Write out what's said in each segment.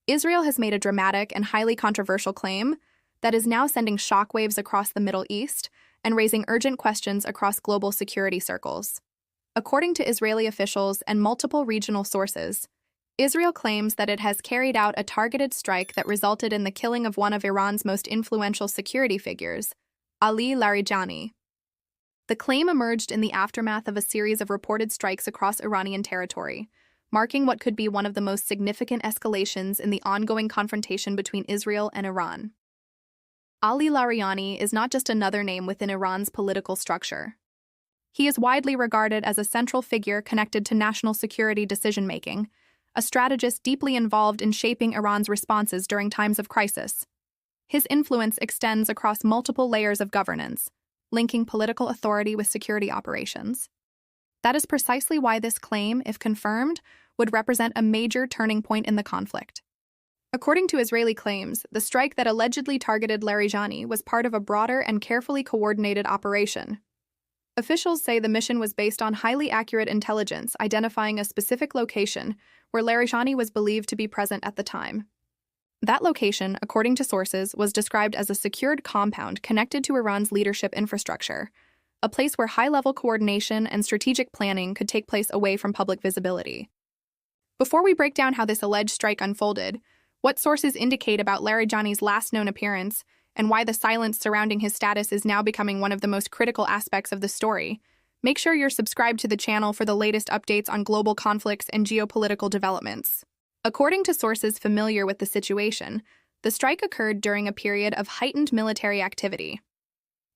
Israel has made a dramatic and highly controversial claim that is now sending shockwaves across the Middle East and raising urgent questions across global security circles. According to Israeli officials and multiple regional sources, Israel claims that it has carried out a targeted strike that resulted in the killing of one of Iran's most influential security figures, Ali Larijani. The claim emerged in the aftermath of a series of reported strikes across Iranian territory, marking what could be one of the most significant escalations in the ongoing confrontation between Israel and Iran. Ali Larijani is not just another name within Iran's political structure. He is widely regarded as a central figure connected to national security decision-making, a strategist deeply involved in shaping Iran's responses during times of crisis. His influence extends across multiple layers of governance, linking political authority with security operations. That is precisely why this claim, if confirmed, would represent a major turning point in the conflict. According to Israeli claims, the strike that allegedly targeted Larijani was part of a broader and carefully coordinated operation. Officials say the mission was based on highly accurate intelligence identifying a specific location where Larijani was believed to be present at the time. That location, according to sources, was described as a secured compound connected to Iran's leadership infrastructure, a place where high-level coordination and strategic planning could take place away from public visibility. Before we break down how this alleged strike unfolded, what sources indicate about Larijani's last known appearance, and why the silence surrounding his status is now becoming one of the most critical aspects of the story, make sure you're subscribed to the channel for the latest updates on global conflicts and geopolitical developments. According to sources familiar with the situation, the strike occurred during a period of heightened military activity.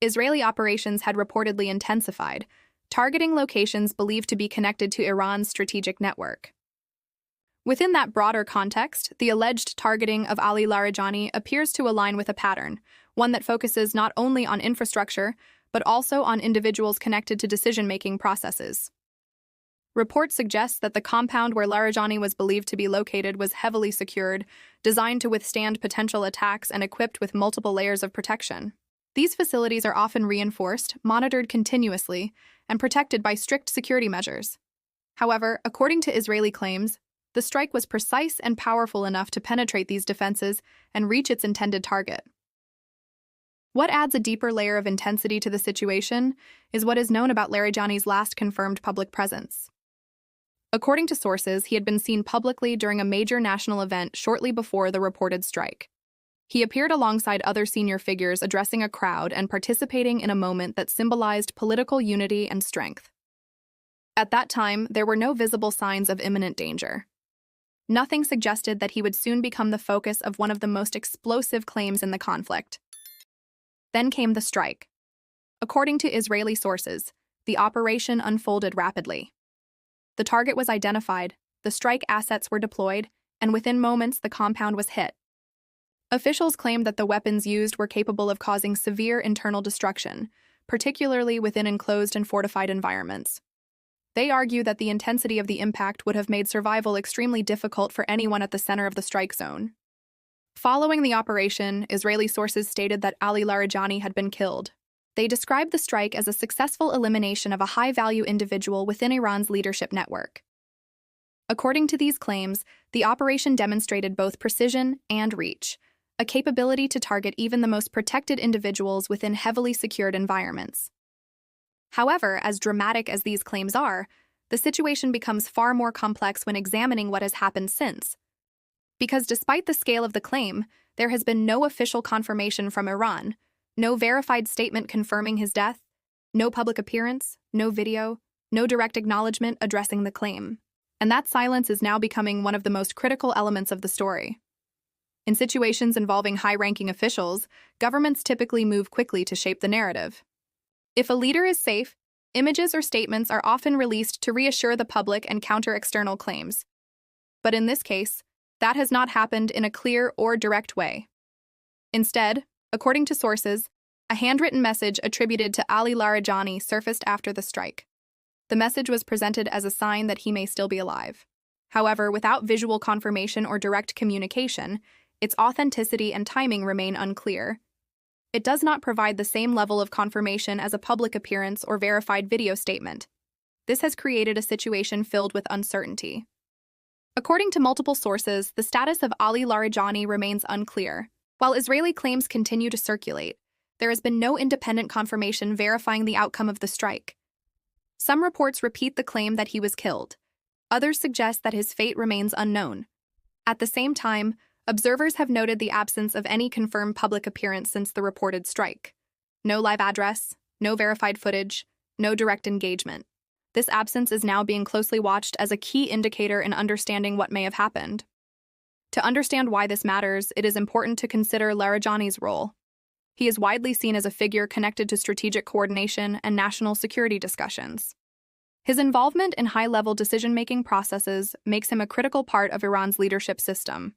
Israeli operations had reportedly intensified, targeting locations believed to be connected to Iran's strategic network. Within that broader context, the alleged targeting of Ali Larijani appears to align with a pattern, one that focuses not only on infrastructure, but also on individuals connected to decision-making processes. Reports suggest that the compound where Larijani was believed to be located was heavily secured, designed to withstand potential attacks and equipped with multiple layers of protection. These facilities are often reinforced, monitored continuously, and protected by strict security measures. However, according to Israeli claims, the strike was precise and powerful enough to penetrate these defenses and reach its intended target. What adds a deeper layer of intensity to the situation is what is known about Larijani's last confirmed public presence. According to sources, he had been seen publicly during a major national event shortly before the reported strike. He appeared alongside other senior figures addressing a crowd and participating in a moment that symbolized political unity and strength. At that time, there were no visible signs of imminent danger. Nothing suggested that he would soon become the focus of one of the most explosive claims in the conflict. Then came the strike. According to Israeli sources, the operation unfolded rapidly. The target was identified, the strike assets were deployed, and within moments the compound was hit. Officials claimed that the weapons used were capable of causing severe internal destruction, particularly within enclosed and fortified environments. They argue that the intensity of the impact would have made survival extremely difficult for anyone at the center of the strike zone. Following the operation, Israeli sources stated that Ali Larijani had been killed. They described the strike as a successful elimination of a high-value individual within Iran's leadership network. According to these claims, the operation demonstrated both precision and reach, a capability to target even the most protected individuals within heavily secured environments. However, as dramatic as these claims are, the situation becomes far more complex when examining what has happened since. Because despite the scale of the claim, there has been no official confirmation from Iran, no verified statement confirming his death, no public appearance, no video, no direct acknowledgement addressing the claim. And that silence is now becoming one of the most critical elements of the story. In situations involving high-ranking officials, governments typically move quickly to shape the narrative. If a leader is safe, images or statements are often released to reassure the public and counter external claims. But in this case, that has not happened in a clear or direct way. Instead, according to sources, a handwritten message attributed to Ali Larijani surfaced after the strike. The message was presented as a sign that he may still be alive. However, without visual confirmation or direct communication, its authenticity and timing remain unclear. It does not provide the same level of confirmation as a public appearance or verified video statement. This has created a situation filled with uncertainty. According to multiple sources, the status of Ali Larijani remains unclear. While Israeli claims continue to circulate, there has been no independent confirmation verifying the outcome of the strike. Some reports repeat the claim that he was killed. Others suggest that his fate remains unknown. At the same time, observers have noted the absence of any confirmed public appearance since the reported strike. No live address, no verified footage, no direct engagement. This absence is now being closely watched as a key indicator in understanding what may have happened. To understand why this matters, it is important to consider Larijani's role. He is widely seen as a figure connected to strategic coordination and national security discussions. His involvement in high-level decision-making processes makes him a critical part of Iran's leadership system.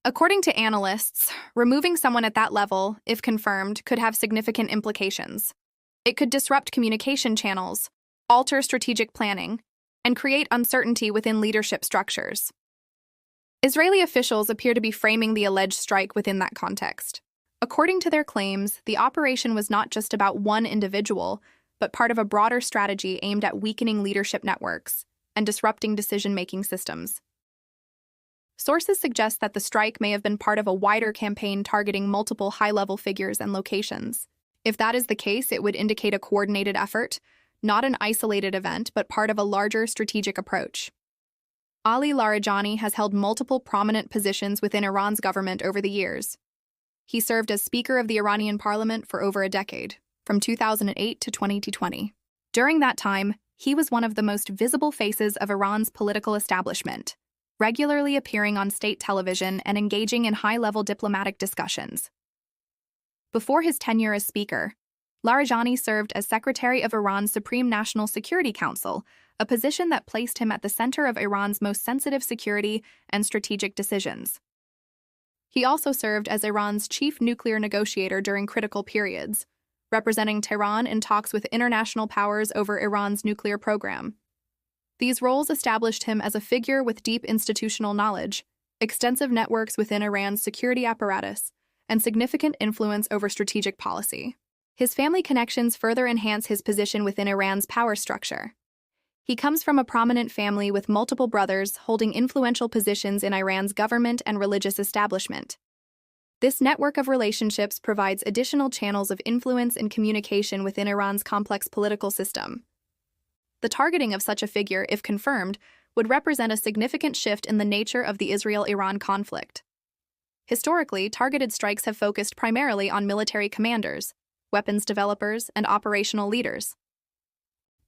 According to analysts, removing someone at that level, if confirmed, could have significant implications. It could disrupt communication channels, alter strategic planning, and create uncertainty within leadership structures. Israeli officials appear to be framing the alleged strike within that context. According to their claims, the operation was not just about one individual, but part of a broader strategy aimed at weakening leadership networks and disrupting decision-making systems. Sources suggest that the strike may have been part of a wider campaign targeting multiple high-level figures and locations. If that is the case, it would indicate a coordinated effort, not an isolated event, but part of a larger strategic approach. Ali Larijani has held multiple prominent positions within Iran's government over the years. He served as Speaker of the Iranian Parliament for over a decade, from 2008 to 2020. During that time, he was one of the most visible faces of Iran's political establishment, regularly appearing on state television and engaging in high-level diplomatic discussions. Before his tenure as Speaker, Larijani served as Secretary of Iran's Supreme National Security Council, a position that placed him at the center of Iran's most sensitive security and strategic decisions. He also served as Iran's chief nuclear negotiator during critical periods, representing Tehran in talks with international powers over Iran's nuclear program. These roles established him as a figure with deep institutional knowledge, extensive networks within Iran's security apparatus, and significant influence over strategic policy. His family connections further enhance his position within Iran's power structure. He comes from a prominent family with multiple brothers holding influential positions in Iran's government and religious establishment. This network of relationships provides additional channels of influence and communication within Iran's complex political system. The targeting of such a figure, if confirmed, would represent a significant shift in the nature of the Israel-Iran conflict. Historically, targeted strikes have focused primarily on military commanders, weapons developers, and operational leaders.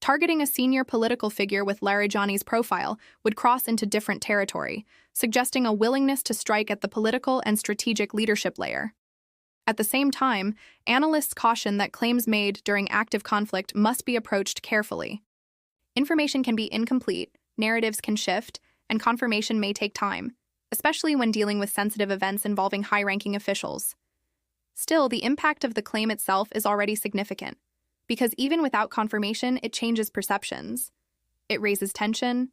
Targeting a senior political figure with Larijani's profile would cross into different territory, suggesting a willingness to strike at the political and strategic leadership layer. At the same time, analysts caution that claims made during active conflict must be approached carefully. Information can be incomplete, narratives can shift, and confirmation may take time, especially when dealing with sensitive events involving high-ranking officials. Still, the impact of the claim itself is already significant, because even without confirmation, it changes perceptions. It raises tension,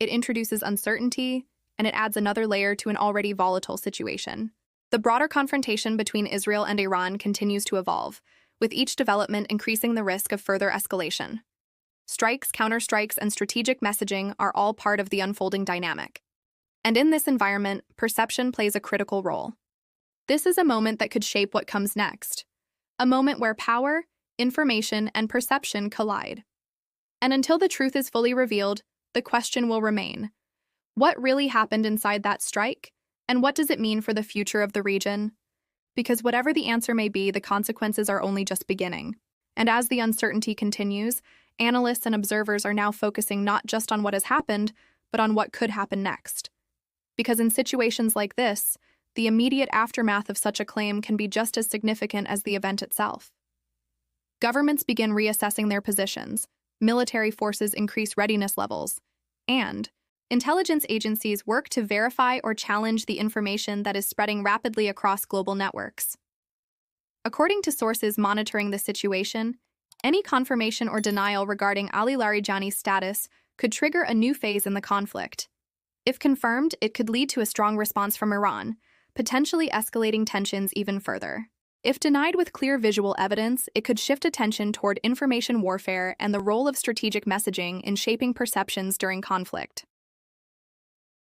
it introduces uncertainty, and it adds another layer to an already volatile situation. The broader confrontation between Israel and Iran continues to evolve, with each development increasing the risk of further escalation. Strikes, counterstrikes, and strategic messaging are all part of the unfolding dynamic. And in this environment, perception plays a critical role. This is a moment that could shape what comes next, a moment where power, information, and perception collide. And until the truth is fully revealed, the question will remain: what really happened inside that strike, and what does it mean for the future of the region? Because whatever the answer may be, the consequences are only just beginning. And as the uncertainty continues, analysts and observers are now focusing not just on what has happened, but on what could happen next. Because in situations like this, the immediate aftermath of such a claim can be just as significant as the event itself. Governments begin reassessing their positions, military forces increase readiness levels, and intelligence agencies work to verify or challenge the information that is spreading rapidly across global networks. According to sources monitoring the situation, any confirmation or denial regarding Ali Larijani's status could trigger a new phase in the conflict. If confirmed, it could lead to a strong response from Iran, potentially escalating tensions even further. If denied with clear visual evidence, it could shift attention toward information warfare and the role of strategic messaging in shaping perceptions during conflict.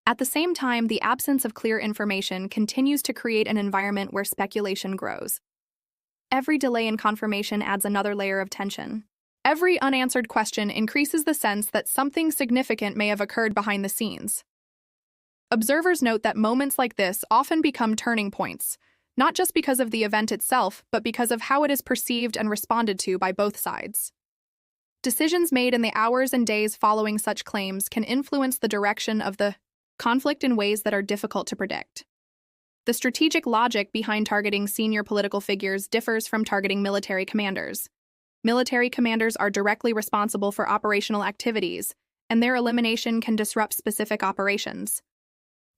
At the same time, the absence of clear information continues to create an environment where speculation grows. Every delay in confirmation adds another layer of tension. Every unanswered question increases the sense that something significant may have occurred behind the scenes. Observers note that moments like this often become turning points, not just because of the event itself, but because of how it is perceived and responded to by both sides. Decisions made in the hours and days following such claims can influence the direction of the conflict in ways that are difficult to predict. The strategic logic behind targeting senior political figures differs from targeting military commanders. Military commanders are directly responsible for operational activities, and their elimination can disrupt specific operations.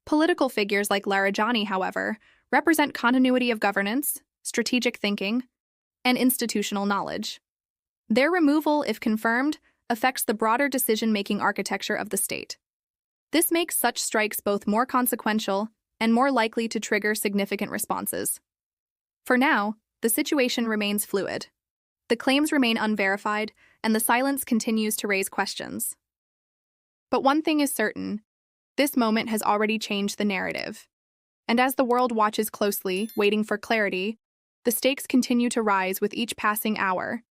Political figures like Larijani, however, represent continuity of governance, strategic thinking, and institutional knowledge. Their removal, if confirmed, affects the broader decision-making architecture of the state. This makes such strikes both more consequential and more likely to trigger significant responses. For now, the situation remains fluid. The claims remain unverified, and the silence continues to raise questions. But one thing is certain: this moment has already changed the narrative. And as the world watches closely, waiting for clarity, the stakes continue to rise with each passing hour.